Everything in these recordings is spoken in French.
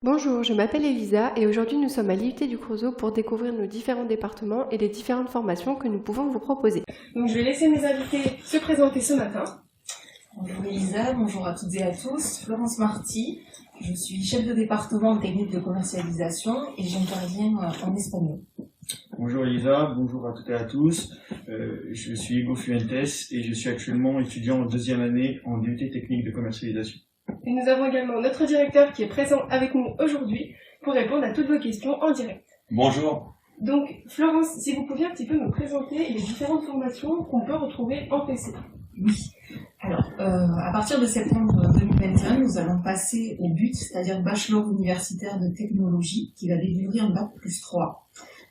Bonjour, je m'appelle Elisa et aujourd'hui nous sommes à l'IUT du Creusot pour découvrir nos différents départements et les différentes formations que nous pouvons vous proposer. Donc je vais laisser mes invités se présenter ce matin. Bonjour Elisa, bonjour à toutes et à tous. Florence Marty, je suis chef de département en technique de commercialisation et j'interviens en espagnol. Bonjour Elisa, bonjour à toutes et à tous. Je suis Hugo Fuentes et je suis actuellement étudiant en deuxième année en DUT technique de commercialisation. Et nous avons également notre directeur qui est présent avec nous aujourd'hui pour répondre à toutes vos questions en direct. Bonjour. Donc Florence, si vous pouviez un petit peu nous présenter les différentes formations qu'on peut retrouver en TC. Oui. Alors, à partir de septembre 2021, nous allons passer au BUT, c'est-à-dire Bachelor universitaire de technologie, qui va délivrer un bac plus 3.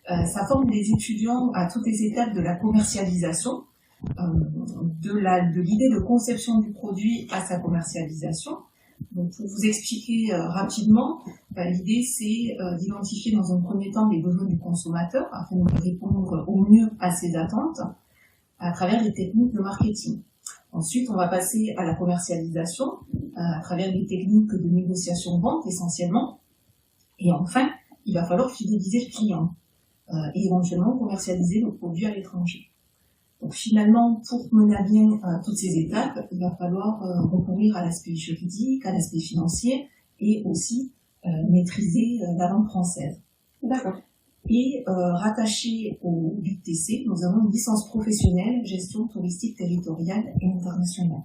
Ça forme des étudiants à toutes les étapes de la commercialisation, de l'idée de conception du produit à sa commercialisation. Donc, pour vous expliquer rapidement, l'idée c'est d'identifier dans un premier temps les besoins du consommateur afin de répondre au mieux à ses attentes à travers les techniques de marketing. Ensuite, on va passer à la commercialisation à travers des techniques de négociation-vente essentiellement. Et enfin, il va falloir fidéliser le client et éventuellement commercialiser nos produits à l'étranger. Donc finalement, pour mener à bien toutes ces étapes, il va falloir recourir à l'aspect juridique, à l'aspect financier et aussi maîtriser la langue française. D'accord. Et rattaché au BUT-TC, nous avons une licence professionnelle gestion touristique territoriale et internationale.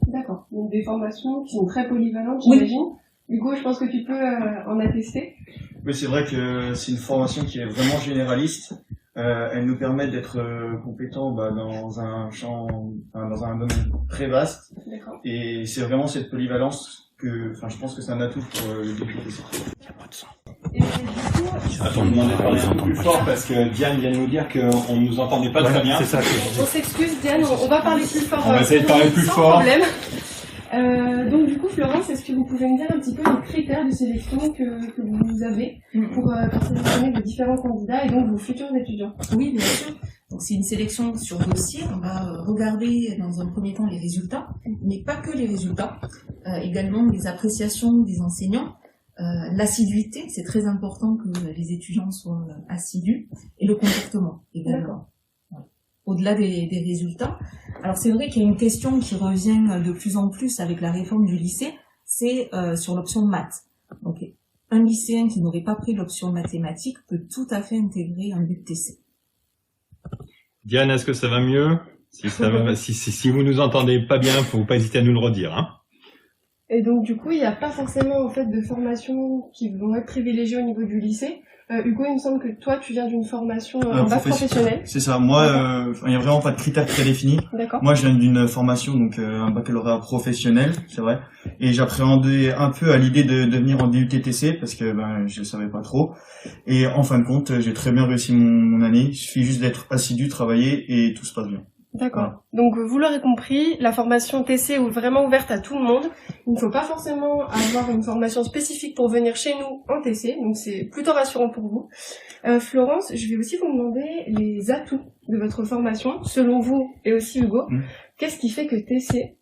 D'accord. Donc des formations qui sont très polyvalentes, Oui. j'imagine. Hugo, je pense que tu peux en attester. Oui, c'est vrai que c'est une formation qui est vraiment généraliste. Elle nous permet d'être compétents dans un champ, dans un domaine très vaste. D'accord. Et c'est vraiment cette polyvalence je pense que c'est un atout pour le DUT-TC. Et du coup, Attends, demandez de parler un peu plus fort parce que Diane vient de nous dire qu'on ne nous entendait pas très bien. C'est ça. on s'excuse Diane, on va parler plus fort. On va essayer de parler plus sans fort. problème. Donc du coup, Florence, est-ce que vous pouvez me dire un petit peu les critères de sélection que vous avez pour sélectionner vos différents candidats et donc vos futurs étudiants? Oui, bien sûr. Donc c'est une sélection sur dossier. On va regarder dans un premier temps les résultats, mais pas que les résultats, également les appréciations des enseignants, l'assiduité, c'est très important que les étudiants soient assidus, et le comportement également. Voilà. Au-delà des résultats. Alors c'est vrai qu'il y a une question qui revient de plus en plus avec la réforme du lycée, c'est sur l'option maths. Donc un lycéen qui n'aurait pas pris l'option mathématiques peut tout à fait intégrer un BUT-TC. Diane, est-ce que ça va mieux? Si vous nous entendez pas bien, faut pas hésiter à nous le redire, hein. Et donc du coup, il n'y a pas forcément en fait de formations qui vont être privilégiées au niveau du lycée. Hugo, il me semble que toi, tu viens d'une formation en bac professionnel. C'est ça. Moi, il n'y a vraiment pas de critères très définis. D'accord. Moi, je viens d'une formation, donc un baccalauréat professionnel, c'est vrai. Et j'appréhendais un peu à l'idée de venir en DUT-TC parce que je savais pas trop. Et en fin de compte, j'ai très bien réussi mon année. Il suffit juste d'être assidu, travailler et tout se passe bien. D'accord. Donc vous l'aurez compris, la formation TC est vraiment ouverte à tout le monde. Il ne faut pas forcément avoir une formation spécifique pour venir chez nous en TC, donc c'est plutôt rassurant pour vous. Florence, je vais aussi vous demander les atouts de votre formation, selon vous et aussi Hugo. Qu'est-ce qui fait que TC,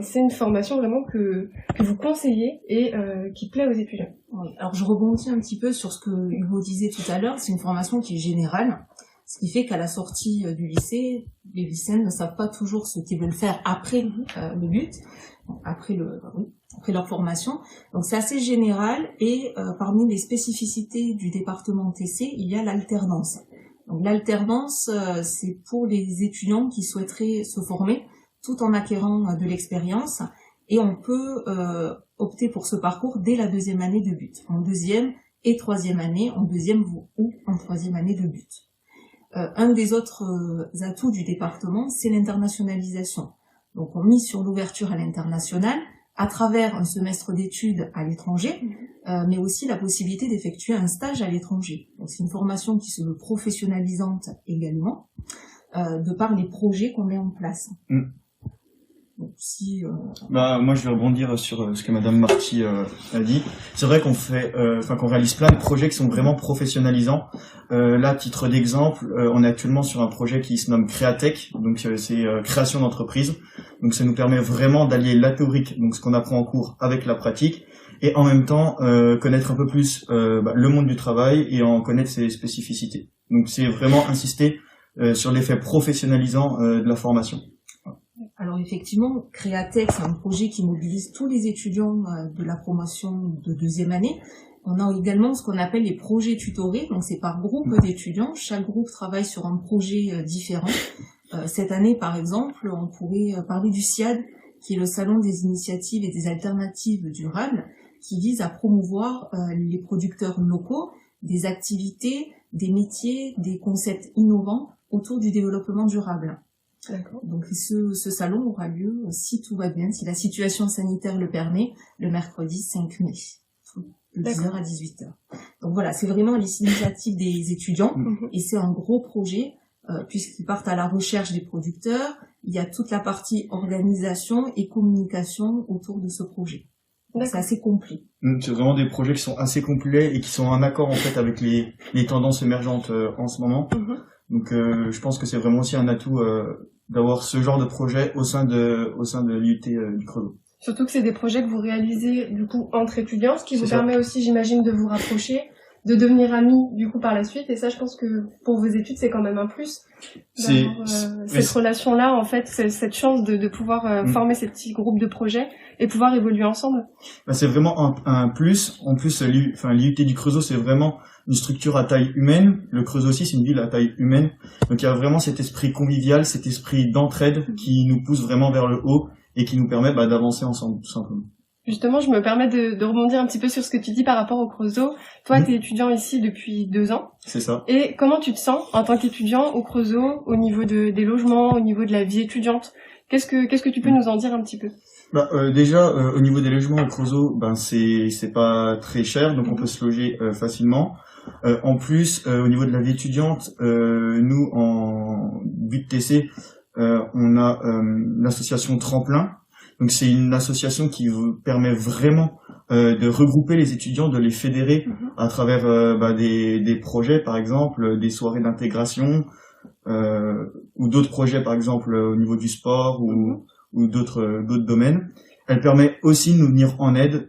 c'est une formation vraiment que vous conseillez et qui plaît aux étudiants? Oui. Alors je rebondis un petit peu sur ce que Hugo disait tout à l'heure, c'est une formation qui est générale. Ce qui fait qu'à la sortie du lycée, les lycéens ne savent pas toujours ce qu'ils veulent faire après le BUT, après leur formation. Donc c'est assez général et parmi les spécificités du département TC, il y a l'alternance. Donc l'alternance, c'est pour les étudiants qui souhaiteraient se former tout en acquérant de l'expérience et on peut opter pour ce parcours dès la deuxième année de BUT, en deuxième et troisième année, en deuxième ou en troisième année de BUT. Un des autres atouts du département, c'est l'internationalisation. Donc on mise sur l'ouverture à l'international à travers un semestre d'études à l'étranger, mais aussi la possibilité d'effectuer un stage à l'étranger. Donc c'est une formation qui se veut professionnalisante également, de par les projets qu'on met en place. Donc, Moi, je vais rebondir sur ce que Madame Marty a dit. C'est vrai qu'on qu'on réalise plein de projets qui sont vraiment professionnalisants. Là, à titre d'exemple, on est actuellement sur un projet qui se nomme Créatech. Donc, c'est création d'entreprise. Donc, ça nous permet vraiment d'allier la théorique, donc ce qu'on apprend en cours, avec la pratique, et en même temps connaître un peu plus le monde du travail et en connaître ses spécificités. Donc c'est vraiment insister sur l'effet professionnalisant de la formation. Alors effectivement, Créatech, c'est un projet qui mobilise tous les étudiants de la promotion de deuxième année. On a également ce qu'on appelle les projets tutorés, donc c'est par groupe d'étudiants. Chaque groupe travaille sur un projet différent. Cette année, par exemple, on pourrait parler du SIAD, qui est le Salon des initiatives et des alternatives durables, qui vise à promouvoir les producteurs locaux, des activités, des métiers, des concepts innovants autour du développement durable. D'accord. Donc ce salon aura lieu, si tout va bien, si la situation sanitaire le permet, le mercredi 5 mai, de 10h à 18h. Donc voilà, c'est vraiment l'initiative des étudiants, et c'est un gros projet, puisqu'ils partent à la recherche des producteurs. Il y a toute la partie organisation et communication autour de ce projet. Donc c'est assez complet. C'est vraiment des projets qui sont assez complets et qui sont en accord en fait avec les tendances émergentes en ce moment. Donc je pense que c'est vraiment aussi un atout d'avoir ce genre de projet au sein de l'IUT du Creusot. Surtout que c'est des projets que vous réalisez du coup entre étudiants, ce qui vous C'est ça. permet aussi, j'imagine, de vous rapprocher, de devenir amis du coup par la suite. Et ça, je pense que pour vos études, c'est quand même un plus d'avoir cette relation-là, en fait, cette chance de pouvoir former ces petits groupes de projets et pouvoir évoluer ensemble. C'est vraiment un plus. En plus, l'IUT du Creusot, c'est vraiment une structure à taille humaine. Le Creusot aussi, c'est une ville à taille humaine. Donc il y a vraiment cet esprit convivial, cet esprit d'entraide qui nous pousse vraiment vers le haut et qui nous permet d'avancer ensemble, tout simplement. Justement, je me permets de rebondir un petit peu sur ce que tu dis par rapport au Creusot. Toi, tu es étudiant ici depuis 2 ans. C'est ça. Et comment tu te sens en tant qu'étudiant au Creusot, au niveau des logements, au niveau de la vie étudiante? Qu'est-ce que tu peux nous en dire un petit peu? Déjà, au niveau des logements au Creusot, c'est pas très cher, donc on peut se loger facilement. En plus, au niveau de la vie étudiante, nous, en but TC, on a l'association Tremplin. Donc c'est une association qui vous permet vraiment de regrouper les étudiants, de les fédérer à travers des projets, par exemple, des soirées d'intégration, ou d'autres projets, par exemple, au niveau du sport ou d'autres domaines. Elle permet aussi de nous venir en aide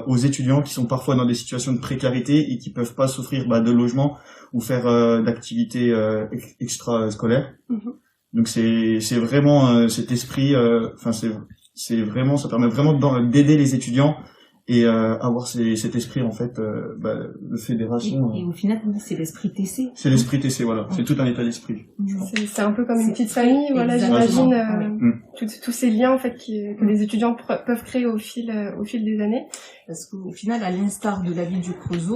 aux étudiants qui sont parfois dans des situations de précarité et qui peuvent pas s'offrir de logement ou faire d'activités extrascolaires. Donc c'est vraiment cet esprit, c'est vraiment, ça permet vraiment d'aider les étudiants et avoir cet esprit en fait de fédération. Et au final, c'est l'esprit TC. C'est l'esprit TC, voilà. C'est tout un état d'esprit. C'est un peu comme une petite famille, voilà, j'imagine, tous ces liens en fait que les étudiants peuvent créer au fil des années. Parce qu'au final, à l'instar de la ville du Creusot,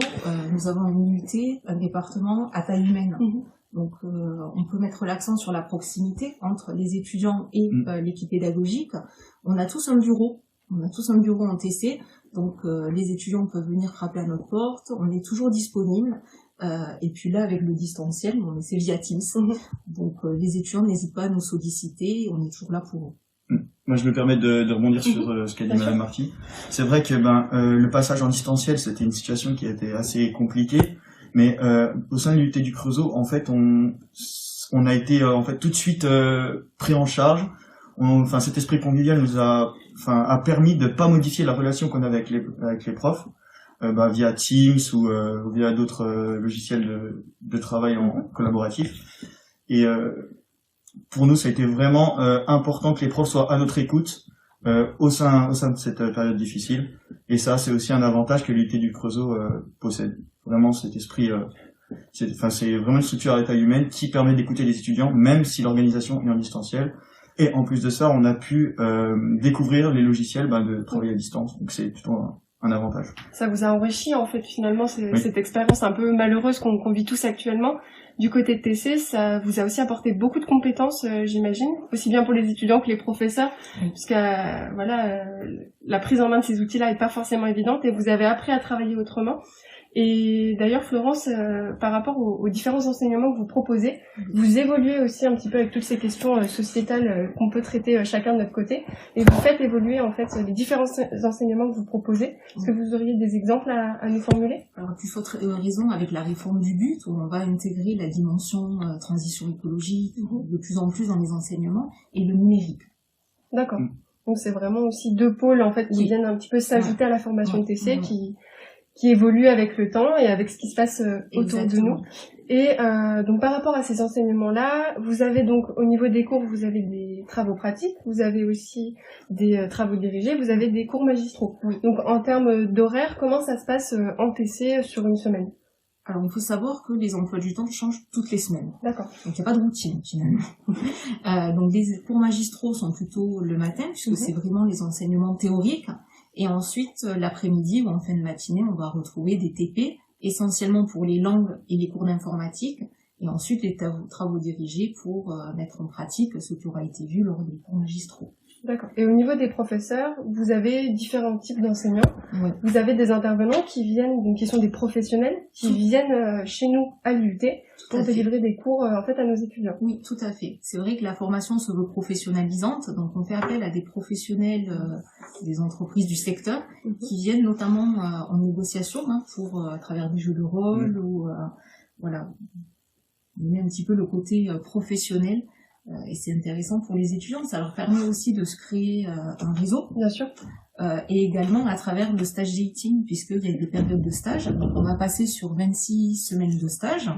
nous avons une unité, un département à taille humaine. Donc on peut mettre l'accent sur la proximité entre les étudiants et l'équipe pédagogique. On a tous un bureau en TC, donc les étudiants peuvent venir frapper à notre porte, on est toujours disponible. Et puis là, avec le distanciel, c'est via Teams. Donc les étudiants n'hésitent pas à nous solliciter, on est toujours là pour eux. Moi, je me permets de rebondir sur ce qu'a dit Madame Marty. C'est vrai que le passage en distanciel, c'était une situation qui a été assez compliquée. Mais au sein de l'UT du Creusot, en fait, on a été en fait tout de suite pris en charge. Cet esprit convivial nous a permis de pas modifier la relation qu'on avait avec les profs via Teams ou via d'autres logiciels de travail en collaboratif. Et pour nous, ça a été vraiment important que les profs soient à notre écoute au sein de cette période difficile. Et ça, c'est aussi un avantage que l'UT du Creusot possède. Vraiment cet esprit, c'est vraiment une structure à taille humaine qui permet d'écouter les étudiants, même si l'organisation est en distanciel. Et en plus de ça, on a pu découvrir les logiciels de travail à distance. Donc c'est plutôt un avantage. Ça vous a enrichi en fait finalement cette expérience un peu malheureuse qu'on vit tous actuellement. Du côté de TC, ça vous a aussi apporté beaucoup de compétences, j'imagine, aussi bien pour les étudiants que les professeurs, puisque la prise en main de ces outils-là est pas forcément évidente et vous avez appris à travailler autrement. Et d'ailleurs, Florence, par rapport aux différents enseignements que vous proposez, vous évoluez aussi un petit peu avec toutes ces questions sociétales qu'on peut traiter chacun de notre côté, et vous faites évoluer en fait les différents enseignements que vous proposez. Est-ce que vous auriez des exemples à nous formuler? Alors, tu as raison avec la réforme du but, où on va intégrer la dimension transition écologique de plus en plus dans les enseignements, et le numérique. D'accord. Donc c'est vraiment aussi deux pôles en fait qui Oui. viennent un petit peu s'ajouter à la formation Ouais. TC, Ouais. qui évolue avec le temps et avec ce qui se passe autour de Exactement. nous. Et donc par rapport à ces enseignements-là, vous avez donc au niveau des cours, vous avez des travaux pratiques, vous avez aussi des travaux dirigés, vous avez des cours magistraux. Oui. Donc en termes d'horaire, comment ça se passe en TC sur une semaine? Alors, il faut savoir que les emplois du temps changent toutes les semaines. D'accord. Donc, il n'y a pas de routine, finalement. Donc, les cours magistraux sont plutôt le matin, puisque c'est vraiment les enseignements théoriques. Et ensuite, l'après-midi ou en fin de matinée, on va retrouver des TP, essentiellement pour les langues et les cours d'informatique. Et ensuite, les travaux dirigés pour mettre en pratique ce qui aura été vu lors des cours magistraux. D'accord. Et au niveau des professeurs, vous avez différents types d'enseignants. Oui. Vous avez des intervenants qui viennent, donc qui sont des professionnels, qui viennent chez nous à l'IUT pour à fait. délivrer des cours en fait à nos étudiants. Oui, tout à fait. C'est vrai que la formation se veut professionnalisante, donc on fait appel à des professionnels des entreprises du secteur qui viennent notamment en négociation pour à travers des jeux de rôle ou voilà, donner un petit peu le côté professionnel. Et c'est intéressant pour les étudiants, ça leur permet aussi de se créer un réseau. Bien sûr. Et également à travers le stage dating, puisqu'il y a des périodes de stage. Donc on va passer sur 26 semaines de stage,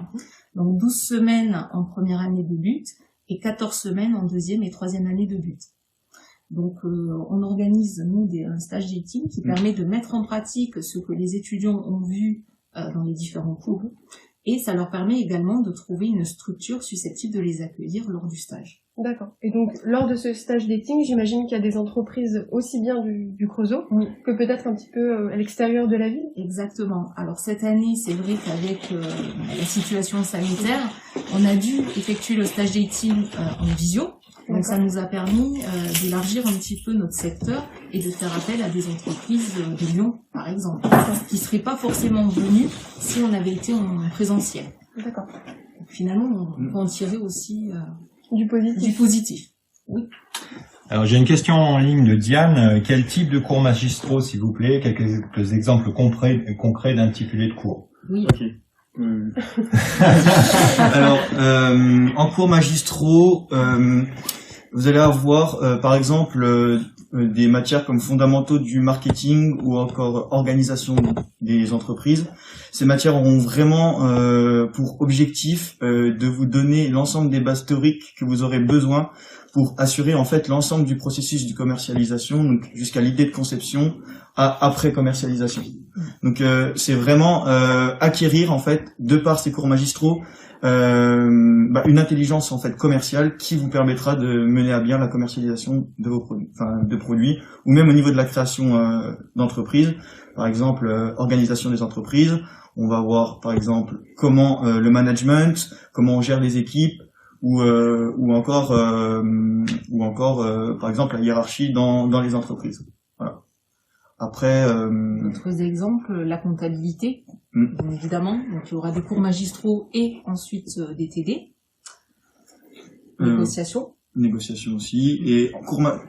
donc 12 semaines en première année de but et 14 semaines en deuxième et troisième année de but. Donc on organise, nous, un stage dating qui permet de mettre en pratique ce que les étudiants ont vu dans les différents cours. Et ça leur permet également de trouver une structure susceptible de les accueillir lors du stage. D'accord. Et donc, lors de ce stage dating, j'imagine qu'il y a des entreprises aussi bien du Creusot que peut-être un petit peu à l'extérieur de la ville. Exactement. Alors cette année, c'est vrai qu'avec la situation sanitaire, on a dû effectuer le stage dating en visio. Donc ça nous a permis d'élargir un petit peu notre secteur et de faire appel à des entreprises de Lyon, par exemple, qui ne seraient pas forcément venues si on avait été en présentiel. D'accord. Donc, finalement, on peut en tirer aussi Du positif. du positif. Oui. Alors j'ai une question en ligne de Diane. Quel type de cours magistraux, s'il vous plaît? Quelques exemples concrets d'intitulés de cours. Oui. Ok. Alors, en cours magistraux, vous allez avoir, par exemple, des matières comme fondamentaux du marketing ou encore organisation des entreprises. Ces matières auront vraiment pour objectif de vous donner l'ensemble des bases théoriques que vous aurez besoin pour assurer en fait l'ensemble du processus de commercialisation, donc jusqu'à l'idée de conception à après commercialisation. Donc c'est vraiment acquérir en fait de par ces cours magistraux une intelligence en fait commerciale qui vous permettra de mener à bien la commercialisation de vos produits, enfin de produits, ou même au niveau de la création d'entreprises. Par exemple, organisation des entreprises. On va voir par exemple comment le management, comment on gère les équipes, ou encore par exemple la hiérarchie dans les entreprises. Voilà. Après D'autres exemples, la comptabilité, bien évidemment. Donc il y aura des cours magistraux et ensuite des TD. Négociation. Négociation aussi, et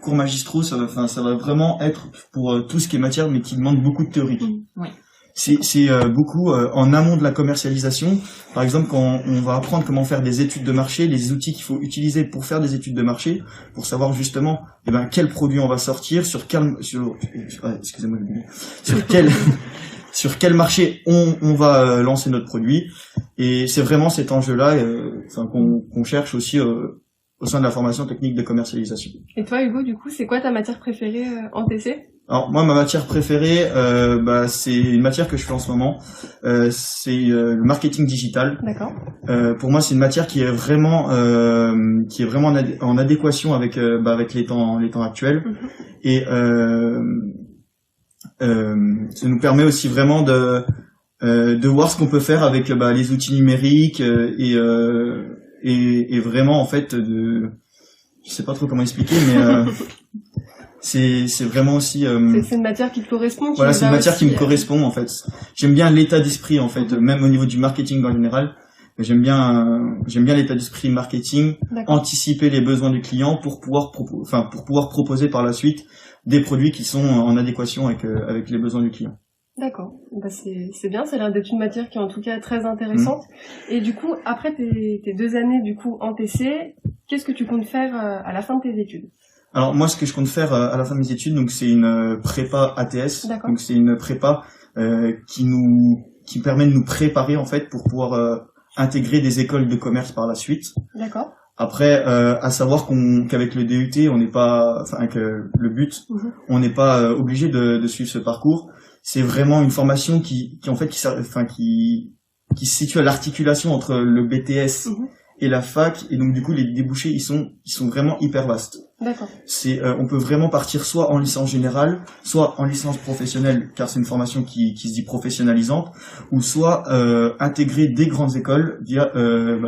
cours magistraux, ça va vraiment être pour tout ce qui est matière, mais qui demande beaucoup de théorie. Oui. C'est beaucoup en amont de la commercialisation. Par exemple, quand on va apprendre comment faire des études de marché, les outils qu'il faut utiliser pour faire des études de marché, pour savoir justement quel produit on va sortir, sur quel sur quel marché on va lancer notre produit. Et c'est vraiment cet enjeu-là qu'on cherche aussi au sein de la formation technique de commercialisation. Et toi, Hugo, du coup, c'est quoi ta matière préférée en TC? Alors moi, ma matière préférée, c'est une matière que je fais en ce moment. C'est le marketing digital. D'accord. Pour moi, c'est une matière qui est vraiment en adéquation avec les temps actuels. Et ça nous permet aussi vraiment de voir ce qu'on peut faire avec les outils numériques et vraiment en fait je sais pas trop comment expliquer, mais c'est vraiment aussi c'est une matière qui te correspond. Voilà, c'est une matière qui me correspond en fait. J'aime bien l'état d'esprit en fait, même au niveau du marketing en général. J'aime bien l'état d'esprit marketing, anticiper les besoins du client pour pouvoir proposer par la suite des produits qui sont en adéquation avec les besoins du client. D'accord. C'est bien, ça a l'air d'être une matière qui est en tout cas très intéressante. Et du coup, après tes 2 années du coup en TC, qu'est-ce que tu comptes faire à la fin de tes études? Alors moi, ce que je compte faire à la fin de mes études, donc c'est une prépa ATS. D'accord. Donc c'est une prépa qui permet de nous préparer en fait pour pouvoir intégrer des écoles de commerce par la suite. D'accord. Après, à savoir qu'avec le DUT, on n'est pas, enfin avec le but, on n'est pas obligé de suivre ce parcours. C'est vraiment une formation qui en fait qui se situe à l'articulation entre le BTS et la fac, et donc du coup les débouchés ils sont vraiment hyper vastes. D'accord. On peut vraiment partir soit en licence générale, soit en licence professionnelle, car c'est une formation qui se dit professionnalisante, ou soit intégrer des grandes écoles via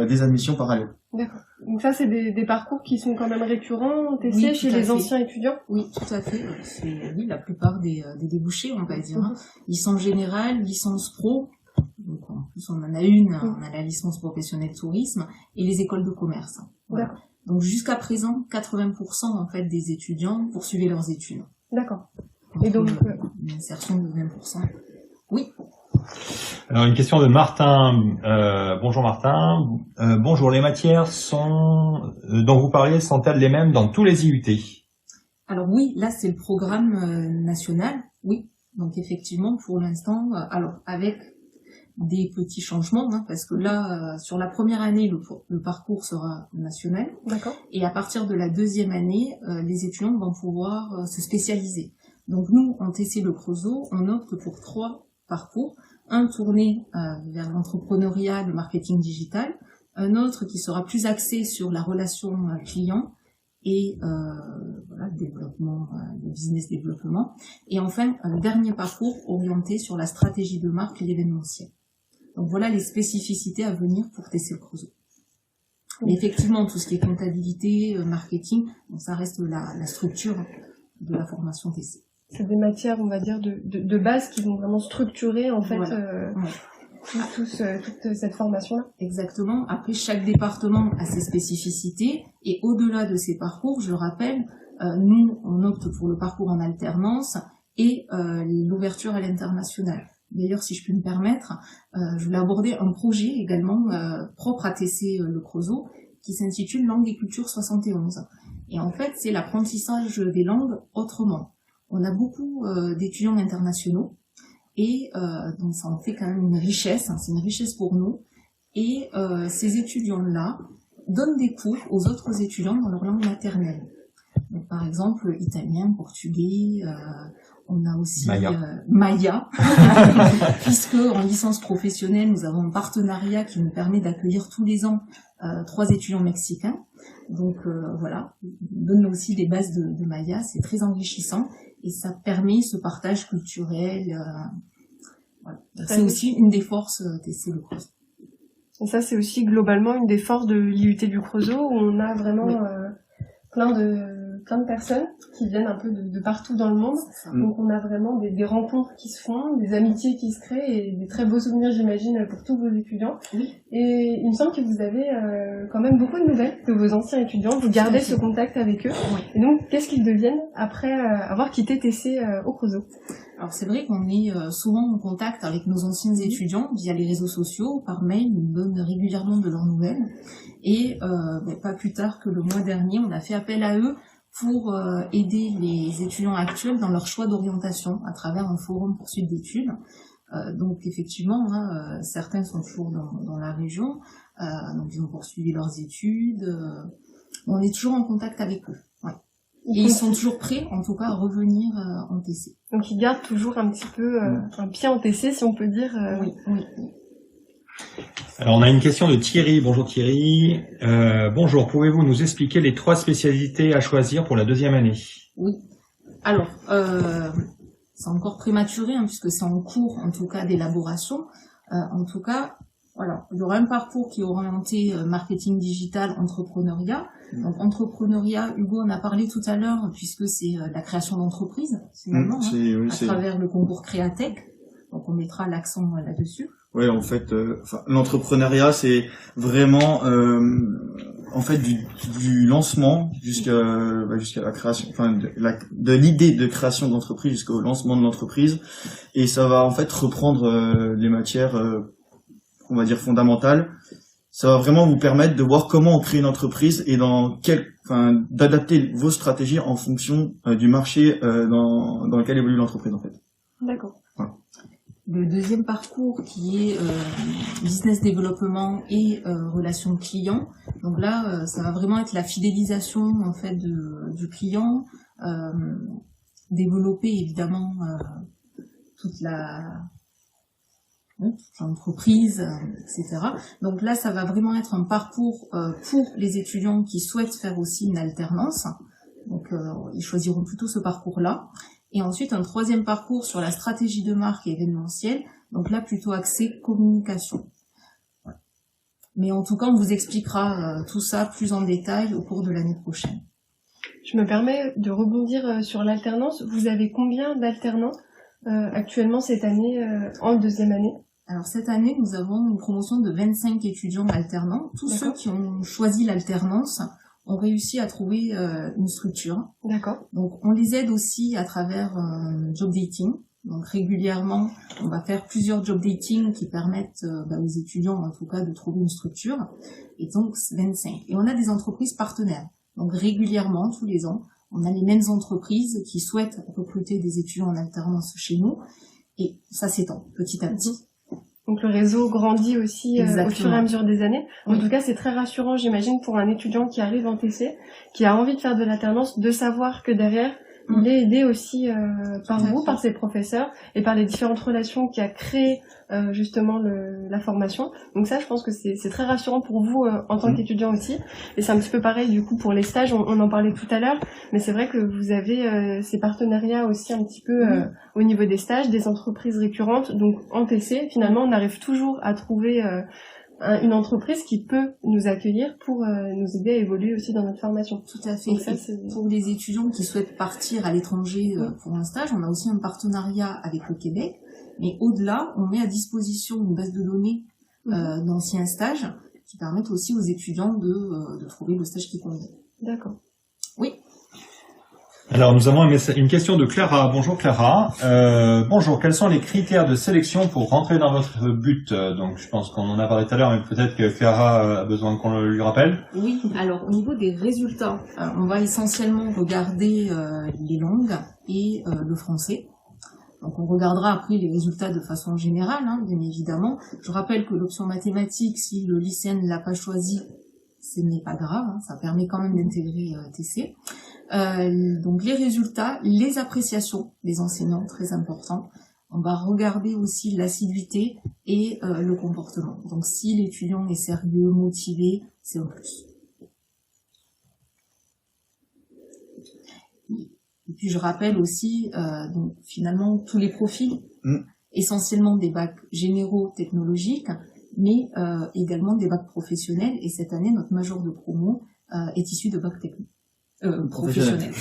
des admissions parallèles. D'accord. Donc ça, c'est des parcours qui sont quand même récurrents en TC Oui, chez tout à les fait. anciens étudiants. Oui, tout à fait. C'est oui, la plupart des débouchés, on va dire. Hein. Licence générale, licence pro. Donc en plus, on en a une. On a la licence professionnelle tourisme et les écoles de commerce. Voilà. D'accord. Donc jusqu'à présent, 80% en fait des étudiants poursuivaient leurs études. D'accord. Et donc une insertion de 20%. Oui. Alors une question de Martin. Bonjour Martin. Bonjour, les matières dont vous parliez sont-elles les mêmes dans tous les IUT? Alors oui, là c'est le programme national. Oui. Donc effectivement, pour l'instant, alors avec des petits changements, hein, parce que là, sur la première année, le parcours sera national. D'accord. Et à partir de la deuxième année, les étudiants vont pouvoir se spécialiser. Donc nous, en TC Le Creusot, on opte pour 3 parcours. Un tourné vers l'entrepreneuriat, le marketing digital. Un autre qui sera plus axé sur la relation client et voilà, le développement, le business développement. Et enfin, un dernier parcours orienté sur la stratégie de marque et l'événementiel. Donc voilà les spécificités à venir pour TC Le Creusot. Mais effectivement, tout ce qui est comptabilité, marketing, donc ça reste la structure de la formation TC. C'est des matières, on va dire, de base qui vont vraiment structurer en fait Voilà. toute cette formation-là. Exactement. Après, chaque département a ses spécificités et au-delà de ces parcours, je le rappelle, nous, on opte pour le parcours en alternance et l'ouverture à l'international. D'ailleurs, si je puis me permettre, je voulais aborder un projet également propre à TC Le Creusot qui s'intitule Langue et culture 71. Et en fait, c'est l'apprentissage des langues autrement. On a beaucoup d'étudiants internationaux et donc ça en fait quand même une richesse, hein, c'est une richesse pour nous. Et ces étudiants-là donnent des cours aux autres étudiants dans leur langue maternelle. Donc, par exemple, italien, portugais, on a aussi Maya, puisque en licence professionnelle, nous avons un partenariat qui nous permet d'accueillir tous les ans 3 étudiants mexicains. Donc voilà, on donne aussi des bases de Maya, c'est très enrichissant et ça permet ce partage culturel. Voilà. C'est aussi une des forces TC Le Creusot. Et ça, c'est aussi globalement une des forces de l'IUT du Creusot où on a vraiment plein de personnes qui viennent un peu de partout dans le monde. Donc on a vraiment des rencontres qui se font, des amitiés qui se créent et des très beaux souvenirs, j'imagine, pour tous vos étudiants. Oui. Et il me semble que vous avez quand même beaucoup de nouvelles de vos anciens étudiants, vous gardez ce contact avec eux. Oui. Et donc, qu'est-ce qu'ils deviennent après avoir quitté TC au Creusot? Alors c'est vrai qu'on est souvent en contact avec nos anciens étudiants via les réseaux sociaux, par mail, ils nous donnent régulièrement de leurs nouvelles. Et pas plus tard que le mois dernier, on a fait appel à eux pour aider les étudiants actuels dans leur choix d'orientation à travers un forum pour suite d'études. Donc effectivement, certains sont toujours dans la région, donc ils ont poursuivi leurs études. On est toujours en contact avec eux. Ouais. Et ils sont toujours prêts, en tout cas, à revenir en TC. Donc ils gardent toujours un petit peu un pied en TC, si on peut dire. Oui. Alors on a une question de Thierry. Bonjour Thierry. Bonjour, pouvez-vous nous expliquer les 3 spécialités à choisir pour la 2e année? Oui. Alors, c'est encore prématuré, hein, puisque c'est en cours, en tout cas, d'élaboration. En tout cas, voilà, il y aura un parcours qui est orienté marketing digital, entrepreneuriat. Donc, entrepreneuriat, Hugo en a parlé tout à l'heure, puisque c'est la création d'entreprise, finalement, à travers le concours Créatech. Donc, on mettra l'accent là-dessus. Ouais, en fait, l'entrepreneuriat, c'est vraiment, en fait, du lancement jusqu'à la création, enfin, de l'idée de création d'entreprise jusqu'au lancement de l'entreprise. Et ça va, en fait, reprendre les matières, on va dire, fondamentales. Ça va vraiment vous permettre de voir comment on crée une entreprise et d'adapter vos stratégies en fonction du marché dans lequel évolue l'entreprise en fait. D'accord. Voilà. Le deuxième parcours qui est business développement et relations clients. Donc là, ça va vraiment être la fidélisation en fait du client, développer évidemment toute l'entreprise, etc. Donc là, ça va vraiment être un parcours pour les étudiants qui souhaitent faire aussi une alternance. Donc ils choisiront plutôt ce parcours-là. Et ensuite, un troisième parcours sur la stratégie de marque et événementielle. Donc là, plutôt axé communication. Voilà. Mais en tout cas, on vous expliquera tout ça plus en détail au cours de l'année prochaine. Je me permets de rebondir sur l'alternance. Vous avez combien d'alternants actuellement cette année en deuxième année? Alors cette année, nous avons une promotion de 25 étudiants alternants. Tous ceux qui ont choisi l'alternance ont réussi à trouver une structure. D'accord. Donc on les aide aussi à travers job dating. Donc régulièrement, on va faire plusieurs job dating qui permettent aux étudiants en tout cas de trouver une structure. Et donc 25. Et on a des entreprises partenaires. Donc régulièrement, tous les ans, on a les mêmes entreprises qui souhaitent recruter des étudiants en alternance chez nous. Et ça s'étend petit à petit. Donc le réseau grandit aussi au fur et à mesure des années. En Oui. tout cas, c'est très rassurant, j'imagine, pour un étudiant qui arrive en TC, qui a envie de faire de l'alternance, de savoir que derrière, il est aidé aussi par vous, par ses professeurs et par les différentes relations qui a créé justement la formation. Donc ça, je pense que c'est très rassurant pour vous en tant qu'étudiant aussi. Et c'est un petit peu pareil du coup pour les stages, on en parlait tout à l'heure, mais c'est vrai que vous avez ces partenariats aussi un petit peu au niveau des stages, des entreprises récurrentes. Donc en TC, finalement, on arrive toujours à trouver une entreprise qui peut nous accueillir pour nous aider à évoluer aussi dans notre formation. Tout à fait. Donc ça, Et pour les étudiants qui souhaitent partir à l'étranger pour un stage, on a aussi un partenariat avec le Québec. Mais au-delà, on met à disposition une base de données d'anciens stages qui permettent aussi aux étudiants de trouver le stage qui convient. D'accord. Oui. Alors, nous avons une question de Clara. Bonjour Clara. Bonjour, quels sont les critères de sélection pour rentrer dans votre but? Donc, je pense qu'on en a parlé tout à l'heure, mais peut-être que Clara a besoin qu'on lui rappelle. Oui, alors au niveau des résultats, on va essentiellement regarder les langues et le français. Donc on regardera après les résultats de façon générale, bien évidemment. Je rappelle que l'option mathématiques, si le lycéen ne l'a pas choisi, ce n'est pas grave, ça permet quand même d'intégrer TC. Donc les résultats, les appréciations des enseignants, très important. On va regarder aussi l'assiduité et le comportement. Donc si l'étudiant est sérieux, motivé, c'est un plus. Et puis je rappelle aussi, donc finalement tous les profils, essentiellement des bacs généraux technologiques, mais également des bacs professionnels. Et cette année, notre major de promo est issu de bacs techniques. Professionnels.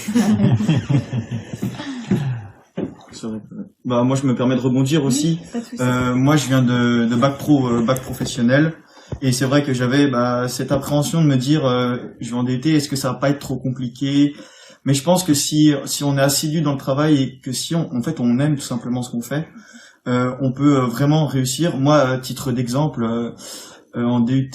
C'est vrai. Bah moi je me permets de rebondir aussi. Pas de souci. Moi je viens de bac pro, bac professionnel, et c'est vrai que j'avais cette appréhension de me dire je vais en DUT, est-ce que ça va pas être trop compliqué? Mais je pense que si on est assidu dans le travail et que si on aime tout simplement ce qu'on fait, on peut vraiment réussir. Moi, à titre d'exemple, en DUT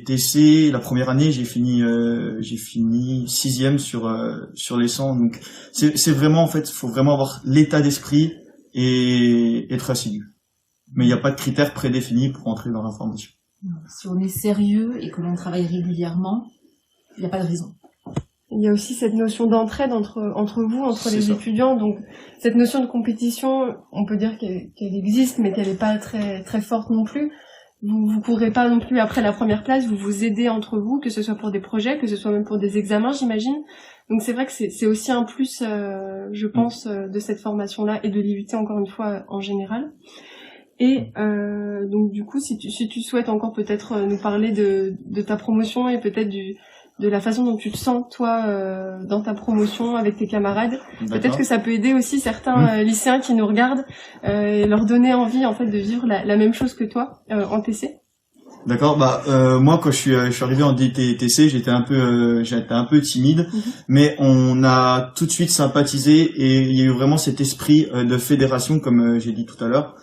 TC, la première année, j'ai fini 6e sur les 100. Donc c'est vraiment, en fait, faut vraiment avoir l'état d'esprit et être assidu. Mais il n'y a pas de critères prédéfinis pour entrer dans la formation. Si on est sérieux et que l'on travaille régulièrement, il n'y a pas de raison. Il y a aussi cette notion d'entraide entre vous, entre les étudiants. Donc cette notion de compétition, on peut dire qu'elle existe, mais qu'elle n'est pas très très forte non plus. Vous courez pas non plus après la première place, vous vous aidez entre vous, que ce soit pour des projets, que ce soit même pour des examens, j'imagine. Donc c'est vrai que c'est aussi un plus, je pense, de cette formation-là et de l'IUT encore une fois en général. Et donc du coup, si tu souhaites encore peut-être nous parler de ta promotion et peut-être de la façon dont tu te sens toi dans ta promotion avec tes camarades, peut-être que ça peut aider aussi certains lycéens qui nous regardent et leur donner envie en fait de vivre la même chose que toi en TC. D'accord. Moi quand je suis arrivé en DTC, j'étais un peu timide, mais on a tout de suite sympathisé et il y a eu vraiment cet esprit de fédération, comme j'ai dit tout à l'heure,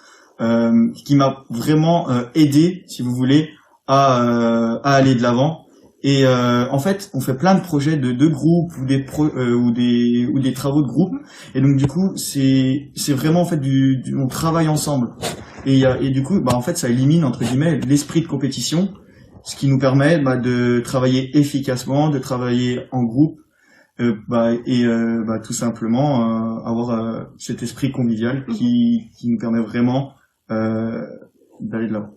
qui m'a vraiment aidé, si vous voulez, à aller de l'avant. Et en fait, on fait plein de projets de groupes ou des travaux de groupe. Et donc du coup, c'est vraiment en fait on travaille ensemble. Et du coup, en fait, ça élimine entre guillemets l'esprit de compétition, ce qui nous permet de travailler efficacement, de travailler en groupe, tout simplement avoir cet esprit convivial qui nous permet vraiment d'aller de l'avant.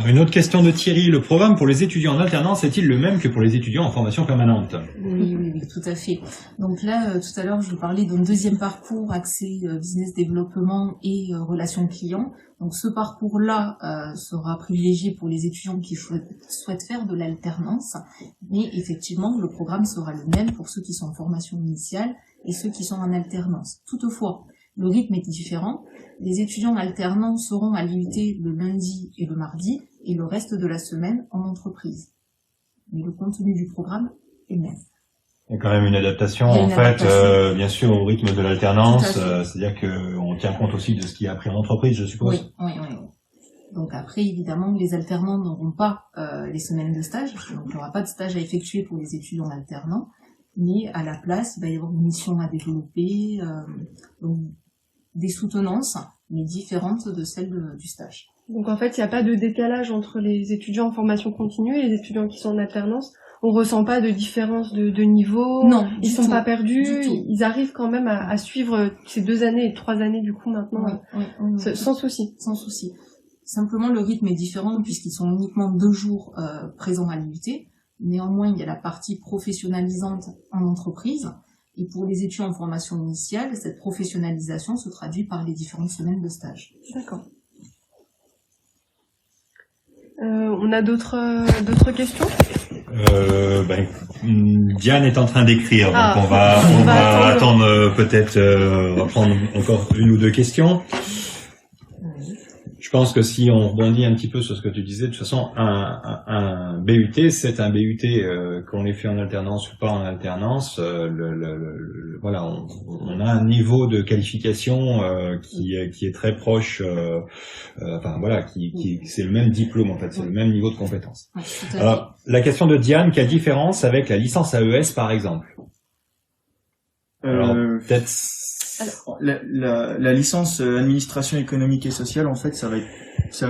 Une autre question de Thierry. Le programme pour les étudiants en alternance est-il le même que pour les étudiants en formation permanente? Oui, tout à fait. Donc là, tout à l'heure, je vous parlais d'un deuxième parcours axé business développement et relations clients. Donc ce parcours-là sera privilégié pour les étudiants qui souhaitent faire de l'alternance, mais effectivement, le programme sera le même pour ceux qui sont en formation initiale et ceux qui sont en alternance. Toutefois, le rythme est différent. Les étudiants alternants seront à l'IUT le lundi et le mardi, et le reste de la semaine en entreprise. Mais le contenu du programme est le même. Il y a quand même une adaptation, bien sûr, au rythme de l'alternance, c'est-à-dire qu'on tient compte aussi de ce qui est appris en entreprise, je suppose. Oui. Donc après, évidemment, les alternants n'auront pas les semaines de stage, donc il n'y aura pas de stage à effectuer pour les étudiants alternants, mais à la place, il va y avoir une mission à développer, donc des soutenances, mais différentes de celles du stage. Donc en fait, il n'y a pas de décalage entre les étudiants en formation continue et les étudiants qui sont en alternance. On ressent pas de différence de niveau. Non, ils sont pas perdus. Ils arrivent quand même à suivre ces 2 années et 3 années du coup maintenant, sans souci. Sans souci. Simplement, le rythme est différent puisqu'ils sont uniquement 2 jours présents à l'IUT. Néanmoins, il y a la partie professionnalisante en entreprise. Et pour les étudiants en formation initiale, cette professionnalisation se traduit par les différentes semaines de stage. D'accord. On a d'autres questions? Diane est en train d'écrire, donc on va attendre peut-être, on va prendre encore 1 ou 2 questions. Je pense que si on rebondit un petit peu sur ce que tu disais, de toute façon, un BUT, c'est un BUT qu'on l'ait fait en alternance ou pas en alternance. Voilà, on a un niveau de qualification qui est très proche. C'est le même diplôme en fait, c'est le même niveau de compétence. Alors, la question de Diane, quelle différence avec la licence AES par exemple? Alors, peut-être. La licence administration économique et sociale, en fait, ça va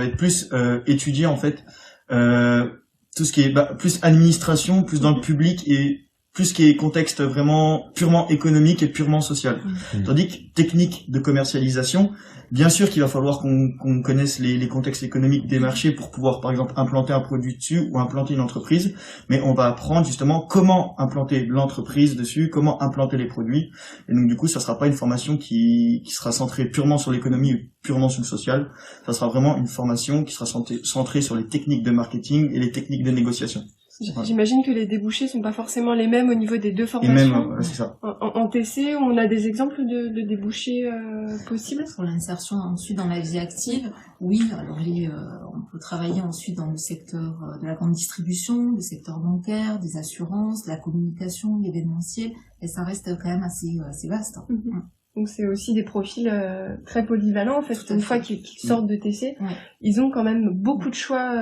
être plus étudier en fait tout ce qui est plus administration, plus dans le public et plus ce qui est contexte vraiment purement économique et purement social. Tandis que technique de commercialisation, bien sûr qu'il va falloir qu'on connaisse les contextes économiques des marchés pour pouvoir, par exemple, implanter un produit dessus ou implanter une entreprise, mais on va apprendre justement comment implanter l'entreprise dessus, comment implanter les produits. Et donc, du coup, ça sera pas une formation qui sera centrée purement sur l'économie ou purement sur le social. Ça sera vraiment une formation qui sera centrée sur les techniques de marketing et les techniques de négociation. J'imagine que les débouchés sont pas forcément les mêmes au niveau des 2 formations. Et même, c'est ça. En TC, on a des exemples de débouchés possibles? Pour l'insertion ensuite dans la vie active, oui, alors on peut travailler ensuite dans le secteur de la grande distribution, le secteur bancaire, des assurances, de la communication, l'événementiel, et ça reste quand même assez vaste. Donc c'est aussi des profils très polyvalents en fait. Une fois qu'ils sortent de TC, ils ont quand même beaucoup de choix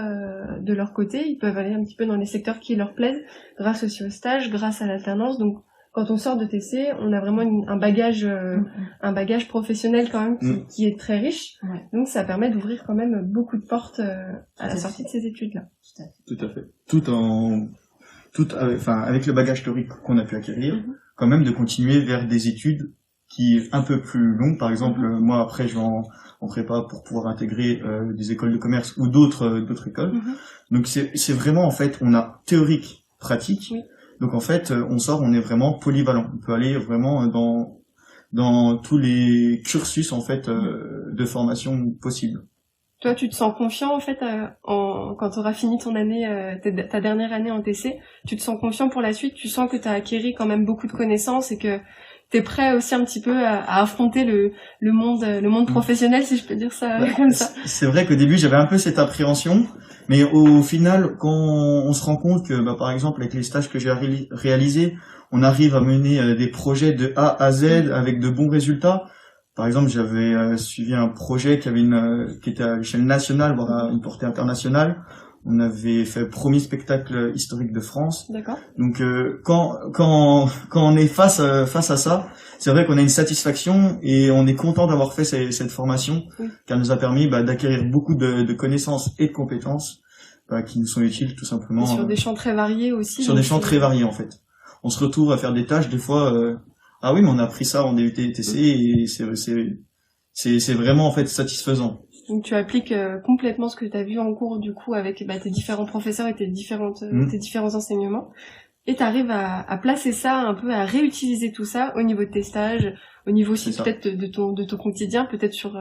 de leur côté. Ils peuvent aller un petit peu dans les secteurs qui leur plaisent, grâce aussi au stage, grâce à l'alternance. Donc quand on sort de TC, on a vraiment un bagage professionnel quand même qui est très riche. Donc ça permet d'ouvrir quand même beaucoup de portes à la sortie de ces études-là. Tout à fait. Avec le bagage théorique qu'on a pu acquérir, quand même de continuer vers des études qui est un peu plus longue. Par exemple, moi après je vais en prépa pour pouvoir intégrer des écoles de commerce ou d'autres écoles. Donc c'est vraiment en fait on a théorique, pratique. Donc en fait on sort, on est vraiment polyvalent. On peut aller vraiment dans tous les cursus en fait de formation possibles. Toi, tu te sens confiant en fait quand tu auras fini ton année, ta dernière année en TC, tu te sens confiant pour la suite, tu sens que tu as acquéri quand même beaucoup de connaissances et que t'es prêt aussi un petit peu à affronter le monde professionnel, si je peux dire ça comme ça. C'est vrai qu'au début j'avais un peu cette appréhension, mais au final quand on se rend compte que par exemple avec les stages que j'ai réalisés, on arrive à mener des projets de A à Z avec de bons résultats. Par exemple, j'avais suivi un projet qui était à l'échelle nationale, voire à une portée internationale. On avait fait le premier spectacle historique de France. D'accord. Donc quand on est face à ça, c'est vrai qu'on a une satisfaction et on est content d'avoir fait cette formation, Oui. car elle nous a permis d'acquérir beaucoup de connaissances et de compétences qui nous sont utiles tout simplement. Et sur des champs très variés aussi. Sur des champs très variés en fait. On se retrouve à faire des tâches des fois. Ah oui, mais on a appris ça en DUT TC et c'est vraiment en fait satisfaisant. Donc tu appliques complètement ce que tu as vu en cours du coup avec tes différents professeurs et tes différents enseignements. Et tu arrives à placer ça un peu, à réutiliser tout ça au niveau de tes stages, au niveau aussi peut-être de ton quotidien, peut-être sur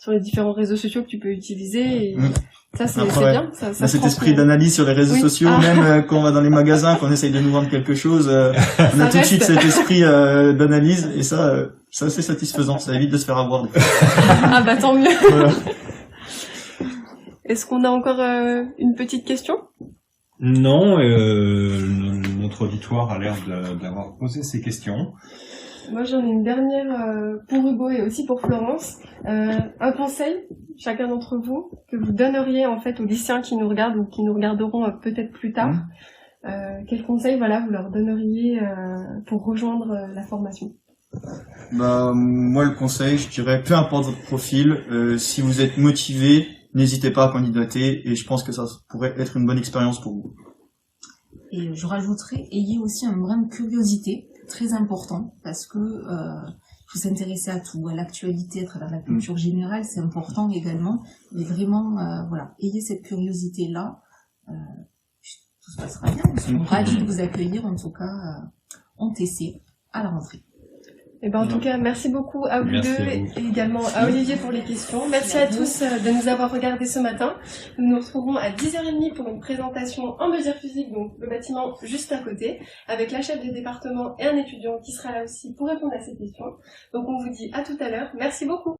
les différents réseaux sociaux que tu peux utiliser. Et ça c'est bien. Ça cet esprit d'analyse sur les réseaux sociaux, même quand on va dans les magasins, qu'on essaye de nous vendre quelque chose, on a tout de suite cet esprit d'analyse et ça c'est satisfaisant. Ça évite de se faire avoir. Ah bah tant mieux. Voilà. Est-ce qu'on a encore une petite question ? Non, notre auditoire a l'air d'avoir posé ces questions. Moi j'en ai une dernière pour Hugo et aussi pour Florence. Un conseil, chacun d'entre vous, que vous donneriez en fait aux lycéens qui nous regardent ou qui nous regarderont peut-être plus tard. Quel conseil vous leur donneriez pour rejoindre la formation ? Moi le conseil, je dirais, peu importe votre profil, si vous êtes motivé, n'hésitez pas à candidater et je pense que ça pourrait être une bonne expérience pour vous. Et je rajouterais, ayez aussi une grande curiosité, très important, parce que faut s'intéresser à tout, à l'actualité, à travers la culture générale, c'est important également. Mais vraiment, ayez cette curiosité-là, tout se passera bien. Nous sommes ravis de vous accueillir, en tout cas, en TC, à la rentrée. Et en tout cas, merci beaucoup à vous deux et également à Olivier pour les questions. Merci à tous de nous avoir regardés ce matin. Nous nous retrouverons à 10h30 pour une présentation en mesure physique, donc le bâtiment juste à côté, avec la chef du département et un étudiant qui sera là aussi pour répondre à ces questions. Donc on vous dit à tout à l'heure. Merci beaucoup.